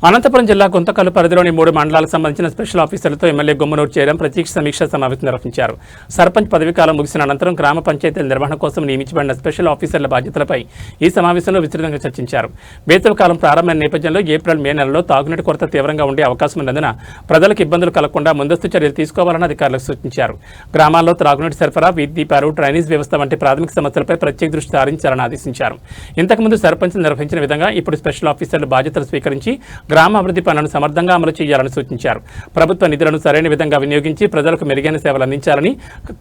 అనంతపురం జిల్లా గుంతకల్లు పరిధిలోని 3 మండలాలకు సంబంధించిన స్పెషల్ ఆఫీసర్లతో ఎమ్మెల్యే గుమ్మనూరు చేరం ప్రత్యక్ష సమీక్షా సమావేశం నిర్వహించారు. సర్పంచ్ పదవీకాలం ముగిసిన అనంతరం గ్రామ పంచాయతీల నిర్వహణ కోసం నియమించబడిన స్పెషల్ ఆఫీసర్ల బాధ్యతలపై ఈ సమావేశంలో విస్తృతంగా చర్చించారు. వేసవి కాలం ప్రారంభమైన నేపథ్యంలో ఏప్రిల్ మే నెలలో తాగునీటి కొరత తీవ్రంగా ఉండే అవకాశం ఉన్నందున ప్రజలకు ఇబ్బందులు కలగకుండా ముందస్తు చర్యలు తీసుకోవాలని అధికారులకు సూచించారు. గ్రామాల్లో త్రాగునీటి సరఫరా, వీధి దీపాలు, డ్రైనేజ్ వ్యవస్థ వంటి ప్రాథమిక సమస్యలపై ప్రత్యేక దృష్టి సారించాలని ఆదేశించారు. ఇంతకుముందు సర్పంచ్లు నిర్వహించిన విధంగా ఇప్పుడు స్పెషల్ ఆఫీసర్లు బాధ్యతలు స్వీకరించి గ్రామ అభివృద్ధి పనులను సమర్థంగా అమలు చేయాలని సూచించారు. ప్రభుత్వ నిధులను సరైన విధంగా వినియోగించి ప్రజలకు మెరుగైన సేవలు అందించాలని,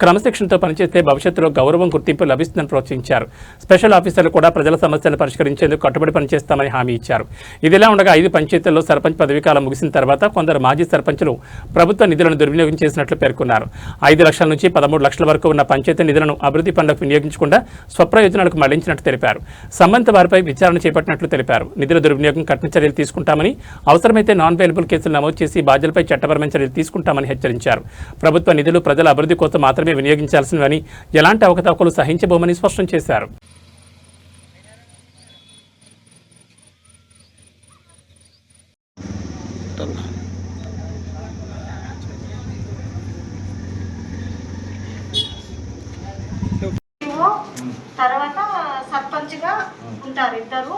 క్రమశిక్షణతో పనిచేస్తే భవిష్యత్తులో గౌరవం, గుర్తింపు లభిస్తుందని ప్రోత్సహించారు. స్పెషల్ ఆఫీసర్లు కూడా ప్రజల సమస్యలను పరిష్కరించేందుకు కట్టుబడి పనిచేస్తామని హామీ ఇచ్చారు. ఇదిలా ఉండగా 5 పంచాయతీల్లో సర్పంచ్ పదవీకాలం ముగిసిన తర్వాత కొందరు మాజీ సర్పంచులు ప్రభుత్వ నిధులను దుర్వినియోగం చేసినట్లు పేర్కొన్నారు. 5 లక్షల నుంచి 13 లక్షల వరకు ఉన్న పంచాయతీ నిధులను అభివృద్ధి పనులకు వినియోగించకుండా స్వప్రయోజనాలకు మళ్లించినట్టు తెలిపారు. సంబంధిత వారిపై విచారణ చేపట్టినట్లు తెలిపారు. నిధుల దుర్వినియోగం కఠిన చర్యలు తీసుకుంటామని, అవసరమైతే నాన్ అవైలబుల్ కేసులు నమోదు చేసి బాధ్యులపై చట్టపరమైన చర్యలు తీసుకుంటామని హెచ్చరించారు. ప్రభుత్వ నిధులు ప్రజల అభివృద్ధి కోసం మాత్రమే వినియోగించాల్సినవని, ఎలాంటి అవకతవకలు సహించబోమని స్పష్టం చేశారు. తర్వాత సర్పంచ్ గా ఉంటారు ఇద్దరు.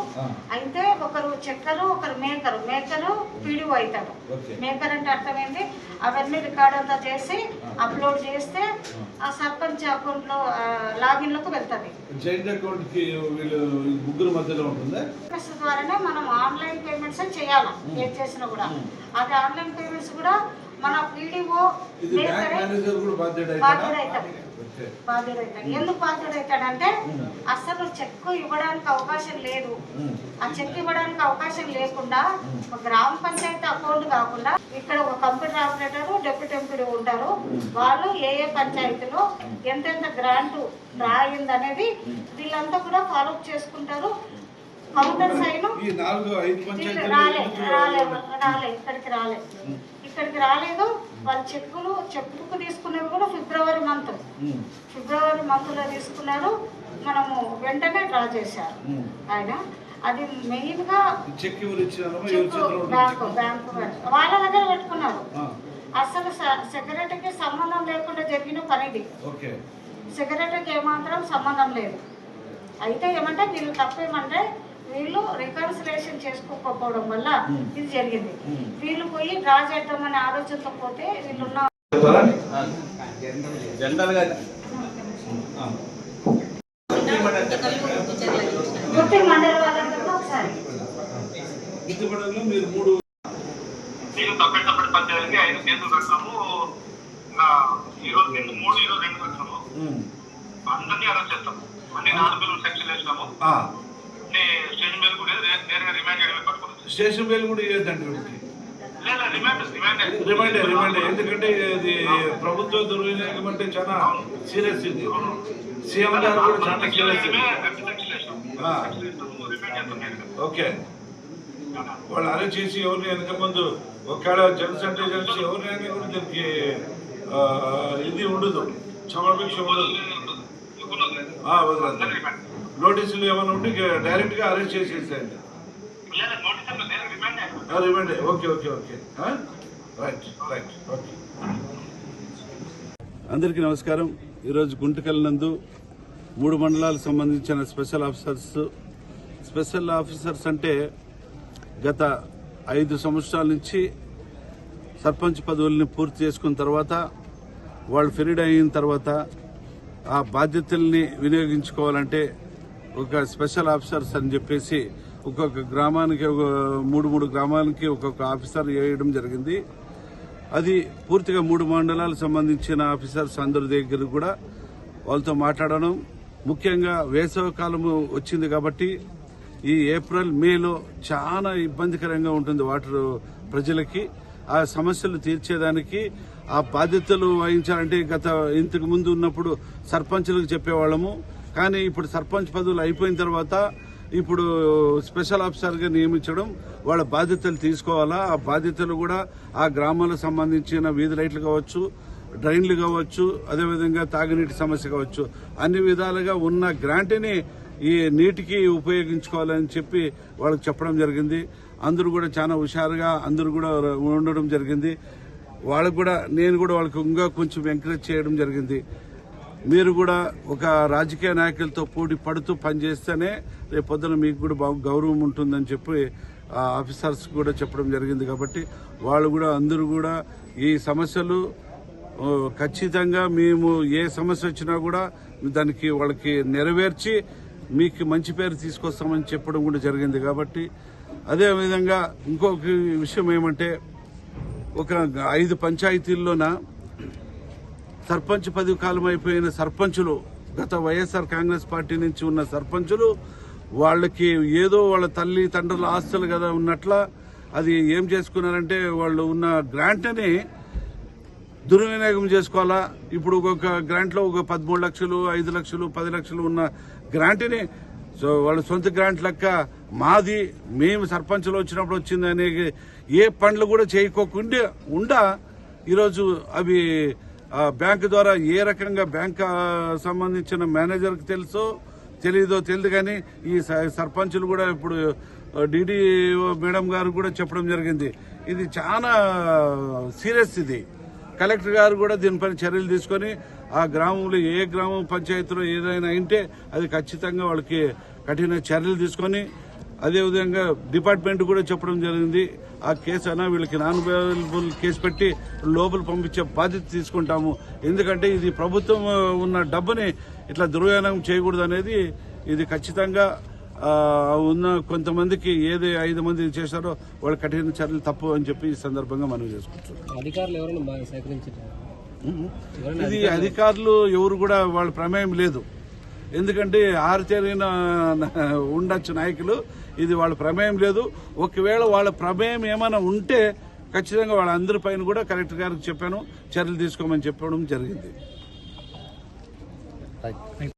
అయితే ఒకరు చెక్కరు, ఒకరు మేకరు. మేకరు పీడిఓ అవుతాడు. మేకర్ అంటే అర్థమైంది, అవన్నీ రికార్డ్ అంతా చేసి అప్లోడ్ చేస్తే ఆ సర్పంచ్ అకౌంట్ లో లాగిన్ లోకి వెళ్తుంది. ద్వారానే మనం ఆన్లైన్ పేమెంట్స్ చేయాలి. ఏది చేసినా కూడా అది ఆన్లైన్ పేమెంట్స్ కూడా మన పీడిఓ బాధ్యుడైతాడు. ఎందుకు బాధ్యుడైతాడంటే అసలు చెక్ ఇవ్వడానికి అవకాశం లేదు. ఆ చెక్ ఇవ్వడానికి అవకాశం లేకుండా గ్రామ పంచాయతీ అకౌంట్ కాకుండా ఇక్కడ ఒక కంప్యూటర్ ఆపరేటర్, డెప్యూటీ ఎంపీడీ ఉంటారు. వాళ్ళు ఏ పంచాయతీలో ఎంతెంత గ్రాంట్ డ్రా అయింది అనేది వీళ్ళంతా కూడా ఫాలోఅప్ చేసుకుంటారు. కౌంటర్ సైన్ ఇక్కడికి రాలేదు. వాళ్ళు చెక్కుకు తీసుకునేవి కూడా ఫిబ్రవరి మంత్లో తీసుకున్నారు. మనము వెంటనే డ్రా చేశారు. ఆయన అది మెయిన్ గా బ్యాంకు వాళ్ళ దగ్గర పెట్టుకున్నారు. అసలు సెక్రటరీకి సంబంధం లేకుండా జరిగిన పనిది. సెక్రటరీకి ఏమాత్రం సంబంధం లేదు. అయితే ఏమంటే వీళ్ళు తప్పేమంటే వీళ్ళు రికన్సిలేషన్ చేసుకోకపోవడం వల్ల ఇది జరిగింది. వీళ్ళు పోయి డ్రా చేద్దామనే ఆలోచనతో పోతే వీళ్ళున్న మండలి వాళ్ళందరితో ఒకసారి పంచాయతీకి 5 కేసులు కట్టాము. ఈరోజు 3, ఈరోజు 2 కట్టాము. అందరినీ అరెస్ట్ చేస్తాము. అన్ని 4 సెక్షన్ వేసినాము. స్టేషన్ బెయిల్ కూడా ఇవ్వద్దండి. రిమైండ్ ఎందుకంటే ఇది ప్రభుత్వ దుర్వినియోగం అంటే చాలా సీరియస్. ఇది సీఎం గారు కూడా చాలా సీరియస్. ఓకే, వాళ్ళు అరెస్ట్ చేసి ఎవరిని వెనక ముందు ఒకవేళ జనసంటేజెన్స్ ఎవరినైనా కూడా దీనికి ఇది ఉండదు, క్షమాపేక్ష ఉండదు. నోటీసులు ఏమైనా ఉంటే డైరెక్ట్ గా అరెస్ట్ చేసేసేయండి. రిమైండ్. ఓకే. రైట్. ఓకే. అందరికీ నమస్కారం. ఈరోజు గుంటకల్ నందు 3 మండలాలకు సంబంధించిన స్పెషల్ ఆఫీసర్స్ అంటే గత 5 సంవత్సరాల నుంచి సర్పంచ్ పదవుల్ని పూర్తి చేసుకున్న తర్వాత వాళ్ళు ఫెరీడ్ అయిన తర్వాత ఆ బాధ్యతల్ని వినియోగించుకోవాలంటే ఒక స్పెషల్ ఆఫీసర్స్ అని చెప్పేసి ఒక్కొక్క గ్రామానికి 3 గ్రామాలకి ఒక్కొక్క ఆఫీసర్ వేయడం జరిగింది. అది పూర్తిగా 3 మండలాలకు సంబంధించిన ఆఫీసర్స్ అందరి దగ్గర కూడా వాళ్ళతో మాట్లాడడం. ముఖ్యంగా వేసవి కాలము వచ్చింది కాబట్టి ఈ ఏప్రిల్ మేలో చాలా ఇబ్బందికరంగా ఉంటుంది వాటర్ ప్రజలకి. ఆ సమస్యలు తీర్చేదానికి ఆ బాధ్యతలు వహించాలంటే ఇంతకు ముందు ఉన్నప్పుడు సర్పంచులకు చెప్పేవాళ్ళము. కానీ ఇప్పుడు సర్పంచ్ పదవులు అయిపోయిన తర్వాత ఇప్పుడు స్పెషల్ ఆఫీసర్గా నియమించడం, వాళ్ళ బాధ్యతలు తీసుకోవాలా. ఆ బాధ్యతలు కూడా ఆ గ్రామాలకు సంబంధించిన వీధి లైట్లు కావచ్చు, డ్రైన్లు కావచ్చు, అదేవిధంగా తాగునీటి సమస్య కావచ్చు, అన్ని విధాలుగా ఉన్న గ్రాంట్ని ఈ నీటికి ఉపయోగించుకోవాలని చెప్పి వాళ్ళకి చెప్పడం జరిగింది. అందరూ కూడా చాలా హుషారుగా అందరూ కూడా ఉండడం జరిగింది. వాళ్ళకు కూడా నేను కూడా వాళ్ళకి ఇంకా కొంచెం ఎంకరేజ్ చేయడం జరిగింది. మీరు కూడా ఒక రాజకీయ నాయకులతో పోటీ పడుతూ పనిచేస్తేనే రేపు పొద్దున మీకు కూడా బాగా గౌరవం ఉంటుందని చెప్పి ఆఫీసర్స్ కూడా చెప్పడం జరిగింది. కాబట్టి వాళ్ళు కూడా అందరూ కూడా ఈ సమస్యలు ఖచ్చితంగా మేము ఏ సమస్య వచ్చినా కూడా దానికి వాళ్ళకి నెరవేర్చి మీకు మంచి పేరు తీసుకొస్తామని చెప్పడం కూడా జరిగింది. కాబట్టి అదేవిధంగా ఇంకొక విషయం ఏమంటే ఒక 5 పంచాయతీల్లోన సర్పంచ్ పదవి కాలం అయిపోయిన సర్పంచులు గత వైఎస్ఆర్ కాంగ్రెస్ పార్టీ నుంచి ఉన్న సర్పంచులు వాళ్ళకి ఏదో వాళ్ళ తల్లి తండ్రుల ఆస్తులు కదా ఉన్నట్ల అది ఏం చేసుకున్నారంటే వాళ్ళు ఉన్న గ్రాంట్ని దుర్వినియోగం చేసుకోవాలా. ఇప్పుడు ఒక గ్రాంట్లో ఒక 13 లక్షలు 5 లక్షలు 10 లక్షలు ఉన్న గ్రాంట్ని వాళ్ళ సొంత గ్రాంట్ లెక్క మాది మేము సర్పంచ్లో వచ్చినప్పుడు వచ్చింది అనే ఏ పనులు కూడా చేయకోకుండా ఈరోజు అవి బ్యాంకు ద్వారా ఏ రకంగా బ్యాంక్ సంబంధించిన మేనేజర్కి తెలియదు కానీ ఈ సర్పంచులు కూడా ఇప్పుడు డిడి మేడం గారు కూడా చెప్పడం జరిగింది. ఇది చాలా సీరియస్. ఇది కలెక్టర్ గారు కూడా దీనిపైన చర్యలు తీసుకొని ఆ గ్రామంలో ఏ గ్రామ పంచాయతీలో ఏదైనా అయింటే అది ఖచ్చితంగా వాళ్ళకి కఠిన చర్యలు తీసుకొని అదేవిధంగా డిపార్ట్మెంట్ కూడా చెప్పడం జరిగింది. ఆ కేసు అయినా వీళ్ళకి నాన్ అవైలబుల్ కేసు పెట్టి లోపల పంపించే బాధ్యత తీసుకుంటాము. ఎందుకంటే ఇది ప్రభుత్వం ఉన్న డబ్బుని ఇట్లా దుర్వినియోగం చేయకూడదు అనేది ఇది ఖచ్చితంగా ఉన్న కొంతమందికి ఏది 5 మంది చేశారో వాళ్ళు కఠిన చర్యలు తప్పు అని చెప్పి ఈ సందర్భంగా మనం చేసుకుంటున్నాం. అధికారులు ఎవరైనా సహకరించారు? ఇది అధికారులు ఎవరు కూడా వాళ్ళ ప్రమేయం లేదు. ఎందుకంటే ఆరితేరిన ఉండొచ్చు నాయకులు, ఇది వాళ్ళ ప్రమేయం లేదు. ఒకవేళ వాళ్ళ ప్రమేయం ఏమైనా ఉంటే ఖచ్చితంగా వాళ్ళందరి పైన కూడా కలెక్టర్ గారికి చెప్పాను, చర్యలు తీసుకోమని చెప్పడం జరిగింది.